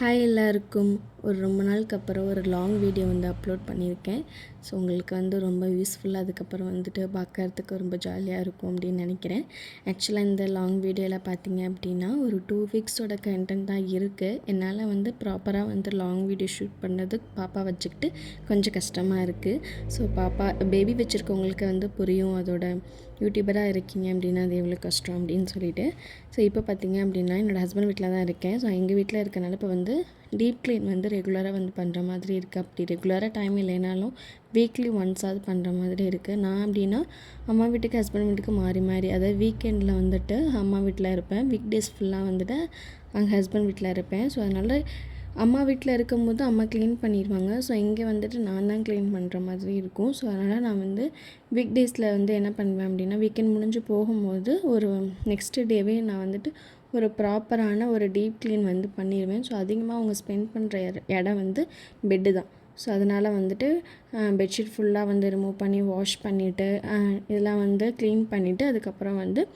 Hi எல்லாருக்கும் ரொம்ப நாளுக்கு அப்புறம் ஒரு லாங் வீடியோ அப்லோட் பண்ணியிருக்கேன். ஸோ உங்களுக்கு ரொம்ப யூஸ்ஃபுல்லாக அதுக்கப்புறம் பார்க்கறதுக்கு ரொம்ப ஜாலியாக இருக்கும் அப்படின்னு நினைக்கிறேன். ஆக்சுவலாக இந்த லாங் வீடியோவில் பார்த்தீங்க அப்படின்னா ஒரு 2 வீக்ஸோட கண்டென்ட் தான் இருக்குது. என்னால் ப்ராப்பராக லாங் வீடியோ ஷூட் பண்ணது பாப்பா வச்சுக்கிட்டு கொஞ்சம் கஷ்டமாக இருக்குது. ஸோ பாப்பா பேபி வச்சுருக்கவங்களுக்கு புரியும் அதோட யூடியூபராக இருக்கீங்க அப்படின்னா அது எவ்வளோ கஷ்டம் அப்படின்னு சொல்லிட்டு. ஸோ இப்போ பார்த்தீங்க அப்படின்னா என்னோடய ஹஸ்பண்ட் வீட்டில் தான் இருக்கேன். ஸோ எங்கள் வீட்டில் இருக்கனால இப்போ டீப் க்ளீன் ரெகுலராக பண்ணுற மாதிரி இருக்குது. அப்படி ரெகுலராக டைம் இல்லைனாலும் வீக்லி ஒன்ஸாவது பண்ணுற மாதிரி இருக்குது. நான் அப்படின்னா அம்மா வீட்டுக்கு ஹஸ்பண்ட் வீட்டுக்கு மாறி மாறி, அதாவது வீக்கெண்டில் அம்மா வீட்டில் இருப்பேன், வீக் டேஸ் ஃபுல்லாக அங்கே ஹஸ்பண்ட் வீட்டில் இருப்பேன். ஸோ அதனால் அம்மா வீட்டில் இருக்கும்போது அம்மா க்ளீன் பண்ணிடுவாங்க. ஸோ இங்கே நான் தான் க்ளீன் பண்ணுற மாதிரி இருக்கும். ஸோ அதனால் நான் வீக் டேஸில் என்ன பண்ணுவேன் அப்படின்னா வீக்கெண்ட் முடிஞ்சு போகும்போது ஒரு நெக்ஸ்ட் டேவே நான் ஒரு ப்ராப்பரான ஒரு டீப் க்ளீன் பண்ணிடுவேன். ஸோ அதிகமாக அவங்க ஸ்பெண்ட் பண்ணுற இடம் பெட்டு தான். ஸோ அதனால் பெட்ஷீட் ஃபுல்லாக ரிமூவ் பண்ணி வாஷ் பண்ணிவிட்டு இதெல்லாம் க்ளீன் பண்ணிவிட்டு அதுக்கப்புறம்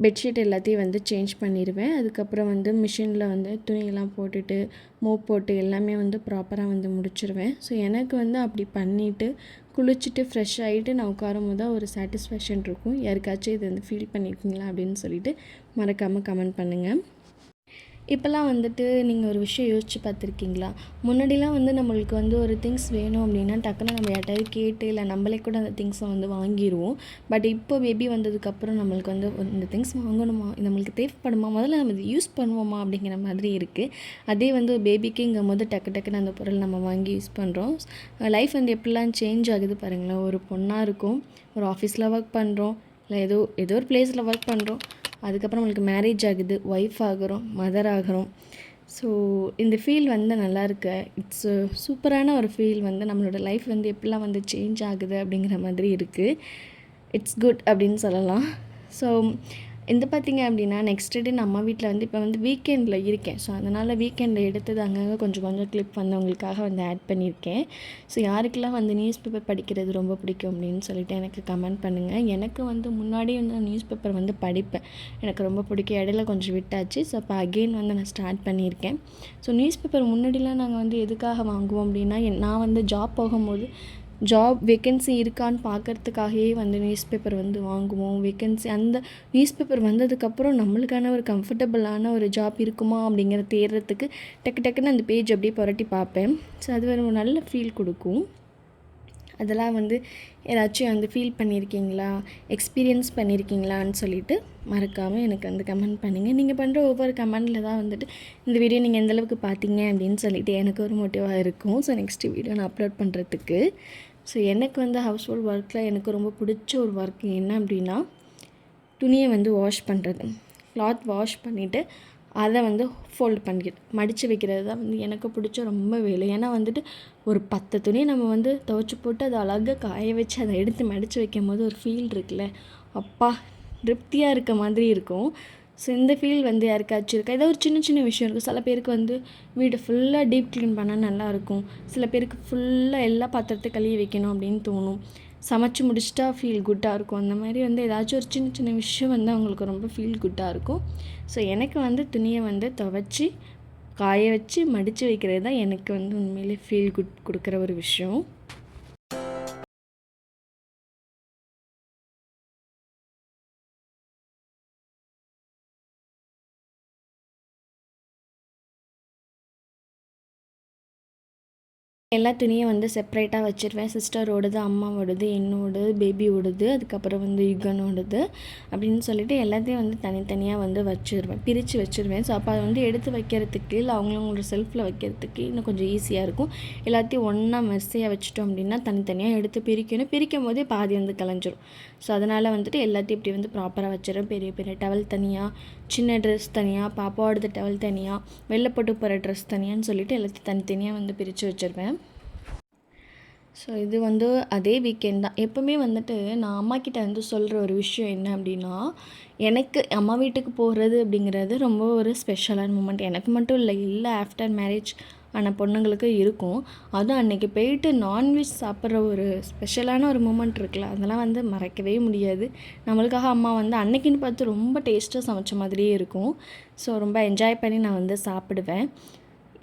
பெட்ஷீட் எல்லாத்தையும் சேஞ்ச் பண்ணிடுவேன். அதுக்கப்புறம் மிஷினில் துணியெல்லாம் போட்டுட்டு மோப் போட்டு எல்லாமே ப்ராப்பராக முடிச்சிடுவேன். ஸோ எனக்கு அப்படி பண்ணிவிட்டு குளிச்சுட்டு ஃப்ரெஷ் ஆகிட்டு நான் உட்காரும் போது தான் ஒரு சாட்டிஸ்ஃபேக்ஷன் இருக்கும். யாருக்காச்சும் இது ஃபீல் பண்ணியிருக்கீங்களா அப்படின்னு சொல்லிட்டு மறக்காமல் கமெண்ட் பண்ணுங்கள். இப்போல்லாம் நீங்கள் ஒரு விஷயம் யோசித்து பார்த்துருக்கீங்களா? முன்னாடிலாம் நம்மளுக்கு ஒரு திங்ஸ் வேணும் அப்படின்னா டக்குன்னு நம்ம யார்ட்டாவது கேட்டு இல்லை நம்மளே கூட அந்த திங்ஸை வாங்கிடுவோம். பட் இப்போ பேபி வந்ததுக்கப்புறம் நம்மளுக்கு இந்த திங்ஸ் வாங்கணுமா, நம்மளுக்கு தேவைப்படுமா, முதல்ல நம்ம இதை யூஸ் பண்ணுவோமா அப்படிங்கிற மாதிரி இருக்குது. அதே பேபிக்கு இங்கே டக்கு டக்குன்னு அந்த பொருள் நம்ம வாங்கி யூஸ் பண்ணுறோம். லைஃப் எப்படிலாம் சேஞ்ச் ஆகுது பாருங்களேன். ஒரு பொண்ணாக இருக்கும், ஒரு ஆஃபீஸில் ஒர்க் பண்ணுறோம், இல்லை ஏதோ ஒரு பிளேஸில் ஒர்க் பண்ணுறோம், அதுக்கப்புறம் நம்மளுக்கு மேரேஜ் ஆகுது, ஒய்ஃப் ஆகிறோம், மதர் ஆகிறோம். ஸோ இந்த ஃபீல் நல்லா இருக்கு. இட்ஸ் சூப்பரான ஒரு ஃபீல். நம்மளோட லைஃப் எப்படிலாம் சேஞ்ச் ஆகுது அப்படிங்கிற மாதிரி இருக்குது. இட்ஸ் குட் அப்படின்னு சொல்லலாம். ஸோ பார்த்திங்க அப்படின்னா நெக்ஸ்ட் டே நான் அம்மா வீட்டில் இப்போ வீக்கெண்டில் இருக்கேன். ஸோ அதனால் வீக்கெண்டில் எடுத்தது அங்கங்கே கொஞ்சம் கொஞ்சம் கிளிப் உங்களுக்காக ஆட் பண்ணியிருக்கேன். ஸோ யாருக்கெல்லாம் நியூஸ் பேப்பர் படிக்கிறது ரொம்ப பிடிக்கும் அப்படின்னு சொல்லிட்டு எனக்கு கமெண்ட் பண்ணுங்கள். எனக்கு முன்னாடி நியூஸ் பேப்பர் படிப்பேன், எனக்கு ரொம்ப பிடிக்கும். இடையில கொஞ்சம் விட்டாச்சு. ஸோ அப்போ அகெயின் நான் ஸ்டார்ட் பண்ணியிருக்கேன். ஸோ நியூஸ் பேப்பர் முன்னாடிலாம் நாங்கள் எதுக்காக வாங்குவோம் அப்படின்னா நான் ஜாப் போகும்போது ஜாப் வேக்கன்சி இருக்கான்னு பார்க்குறதுக்காகவே நியூஸ் பேப்பர் வாங்குவோம். வேக்கன்சி அந்த நியூஸ் பேப்பர் வந்ததுக்கப்புறம் நம்மளுக்கான ஒரு கம்ஃபர்டபுளான ஒரு ஜாப் இருக்குமா அப்படிங்கிற தேடுறதுக்கு டக்கு டக்குன்னு அந்த பேஜ் அப்படியே புரட்டி பார்ப்பேன். ஸோ அது ஒரு நல்ல ஃபீல் கொடுக்கும். அதெல்லாம் ஏதாச்சும் ஃபீல் பண்ணியிருக்கீங்களா, எக்ஸ்பீரியன்ஸ் பண்ணியிருக்கீங்களான்னு சொல்லிட்டு மறக்காமல் எனக்கு கமெண்ட் பண்ணுங்கள். நீங்கள் பண்ணுற ஒவ்வொரு கமெண்டில் தான் இந்த வீடியோ நீங்கள் எந்தளவுக்கு பார்த்தீங்க அப்படின்னு சொல்லிட்டு எனக்கு ஒரு மோட்டிவாக இருக்கும். ஸோ நெக்ஸ்ட் வீடியோ நான் அப்லோட் பண்ணுறதுக்கு. ஸோ எனக்கு ஹவுஸ் ஹோல்ட் ஒர்க்கில் எனக்கு ரொம்ப பிடிச்ச ஒரு ஒர்க் என்ன அப்படின்னா துணியை வாஷ் பண்ணுறது. கிளாத் வாஷ் பண்ணிவிட்டு அதை ஃபோல்டு பண்ணிக்கிட்டு மடித்து வைக்கிறது தான் எனக்கு பிடிச்ச ரொம்ப வேலை. ஏன்னா ஒரு 10 துணியை நம்ம துவைச்சி போட்டு அதை அழகாக காய வச்சு அதை எடுத்து மடித்து வைக்கும் போது ஒரு ஃபீல் இருக்குல்ல, அப்பா திருப்தியாக இருக்க மாதிரி இருக்கும். ஸோ இந்த ஃபீல் யாருக்காச்சும் இருக்கா? ஏதோ ஒரு சின்ன சின்ன விஷயம் இருக்கும். சில பேருக்கு வீடு ஃபுல்லாக டீப் க்ளீன் பண்ணால் நல்லாயிருக்கும். சில பேருக்கு ஃபுல்லாக எல்லா பாத்திரத்தை கழுவி வைக்கணும் அப்படின்னு தோணும். சமைச்சு முடிச்சிட்டா ஃபீல் குட்டாக இருக்கும். அந்த மாதிரி ஏதாச்சும் ஒரு சின்ன சின்ன விஷயம் அவங்களுக்கு ரொம்ப ஃபீல் குட்டாக இருக்கும். ஸோ எனக்கு துணியை துவைச்சி காய வச்சு மடித்து வைக்கிறது தான் எனக்கு உண்மையிலே ஃபீல் குட் கொடுக்குற ஒரு விஷயம். எல்லா துணியும் செப்பரேட்டாக வச்சுருவேன். சிஸ்டரோடது, அம்மாவோடது, என்னோடது, பேபியோடது, அதுக்கப்புறம் யுகனோடது அப்படின்னு சொல்லிட்டு எல்லாத்தையும் தனித்தனியாக வச்சுருவேன், பிரித்து வச்சுருவேன். ஸோ அப்போ அதை எடுத்து வைக்கிறதுக்கு இல்லை அவங்களோட செல்ஃபில் வைக்கிறதுக்கு இன்னும் கொஞ்சம் ஈஸியாக இருக்கும். எல்லாத்தையும் ஒன்றா மெர்சையாக வச்சுட்டோம் அப்படின்னா தனித்தனியாக எடுத்து பிரிக்கணும். பிரிக்கும் போதே பாதி கலைஞ்சிரும். ஸோ அதனால் எல்லாத்தையும் இப்படி ப்ராப்பராக வச்சுருவேன். பெரிய பெரிய டவல் தனியாக, சின்ன ட்ரெஸ் தனியாக, பாப்பாவோடது டவல் தனியாக, வெளில போட்டு போகிற ட்ரெஸ் தனியான்னு சொல்லிட்டு எல்லாத்தையும் தனித்தனியாக பிரித்து வச்சுருவேன். ஸோ இது அதே வீக்கெண்ட் தான். எப்போவுமே நான் அம்மாக்கிட்ட சொல்கிற ஒரு விஷயம் என்ன அப்படின்னா, எனக்கு அம்மா வீட்டுக்கு போகிறது அப்படிங்கிறது ரொம்ப ஒரு ஸ்பெஷலான மூமெண்ட். எனக்கு மட்டும் இல்லை, இல்லை ஆஃப்டர் மேரேஜ் ஆன பொண்ணுங்களுக்கு இருக்கும். அதுவும் அன்றைக்கி போயிட்டு நான்வெஜ் சாப்பிட்ற ஒரு ஸ்பெஷலான ஒரு மூமெண்ட் இருக்குல்ல, அதெல்லாம் மறக்கவே முடியாது. நம்மளுக்காக அம்மா அன்னைக்குன்னு பார்த்து ரொம்ப டேஸ்ட்டாக சமைச்ச மாதிரியே இருக்கும். ஸோ ரொம்ப என்ஜாய் பண்ணி நான் சாப்பிடுவேன்.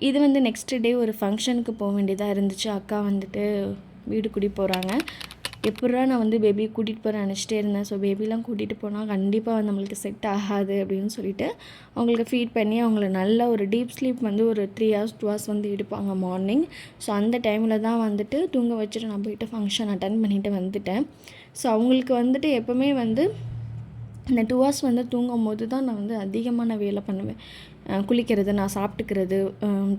இது வந்து நெக்ஸ்ட் டே ஒரு ஃபங்க்ஷனுக்கு போக வேண்டியதாக இருந்துச்சு. அக்கா வந்துட்டு வீடு குடி போகிறாங்க. எப்பட்றா நான் வந்து பேபியை கூட்டிகிட்டு போகிறேன் நினச்சிட்டே இருந்தேன். ஸோ பேபிலாம் கூட்டிகிட்டு போனால் கண்டிப்பாக நம்மளுக்கு செட் ஆகாது அப்படின்னு சொல்லிட்டு அவங்களுக்கு ஃபீட் பண்ணி அவங்கள நல்ல ஒரு டீப் ஸ்லீப் வந்து ஒரு 3 hours 2 hours வந்து எடுப்பாங்க மார்னிங். ஸோ அந்த டைமில் தான் வந்துட்டு தூங்க வச்சுட்டு நான் போயிட்டு ஃபங்க்ஷன் அட்டன் பண்ணிவிட்டு வந்துட்டேன். ஸோ அவங்களுக்கு வந்துட்டு எப்போவுமே வந்து இந்த 2 hours வந்து தூங்கும் போது தான் நான் வந்து அதிகமான வேலை பண்ணுவேன். குளிக்கிறது, நான் சாப்பிட்டுக்கிறது,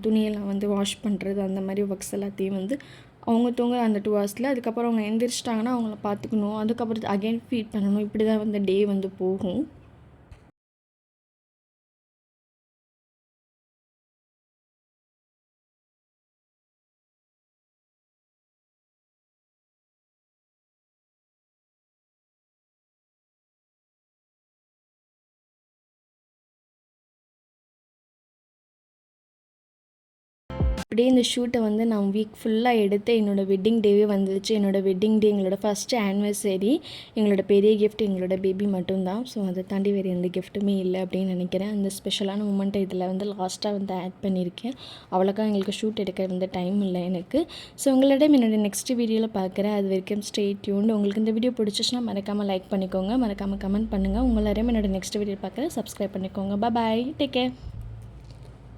துணியெல்லாம் வந்து வாஷ் பண்ணுறது, அந்த மாதிரி ஒர்க்ஸ் எல்லாத்தையும் வந்து அவங்க தூங்குற அந்த 2 ஹவர்ஸில். அதுக்கப்புறம் அவங்க எந்திரிச்சிட்டாங்கன்னா அவங்கள பார்த்துக்கணும், அதுக்கப்புறம் அகைன் ஃபீட் பண்ணணும். இப்படி தான் வந்து டே வந்து போகும். அப்படியே இந்த ஷூட்டை வந்து நான் வீக் ஃபுல்லாக எடுத்து என்னோடய வெட்டிங் டேவே வந்துச்சு. என்னோடய வெட்டிங் டே எங்களோட ஃபஸ்ட்டு ஆனிவர்சரி. எங்களோட பெரிய கிஃப்ட் எங்களோட பேபி மட்டும்தான். ஸோ அதை தாண்டி வேறு எந்த கிஃப்ட்டுமே இல்லை அப்படின்னு நினைக்கிறேன். அந்த ஸ்பெஷலான மூமெண்ட்டை இதில் வந்து லாஸ்ட்டாக வந்து ஆட் பண்ணியிருக்கேன். அவ்வளோக்கா எங்களுக்கு ஷூட் எடுக்க வந்து டைம் இல்லை எனக்கு. ஸோ உங்களிடம் என்னோடய நெக்ஸ்ட் வீடியோவில் பார்க்குறேன். அது வரைக்கும் ஸ்டே டியூன்ட். உங்களுக்கு இந்த வீடியோ பிடிச்சிச்சுன்னா மறக்காமல் லைக் பண்ணிக்கோங்க, மறக்காமல் கமெண்ட் பண்ணுங்கள். உங்களிடம் என்னோடய நெக்ஸ்ட் வீடியோ பார்க்குறேன். சப்ஸ்கிரைப் பண்ணிக்கோங்க. பாய், டேக் கேர்.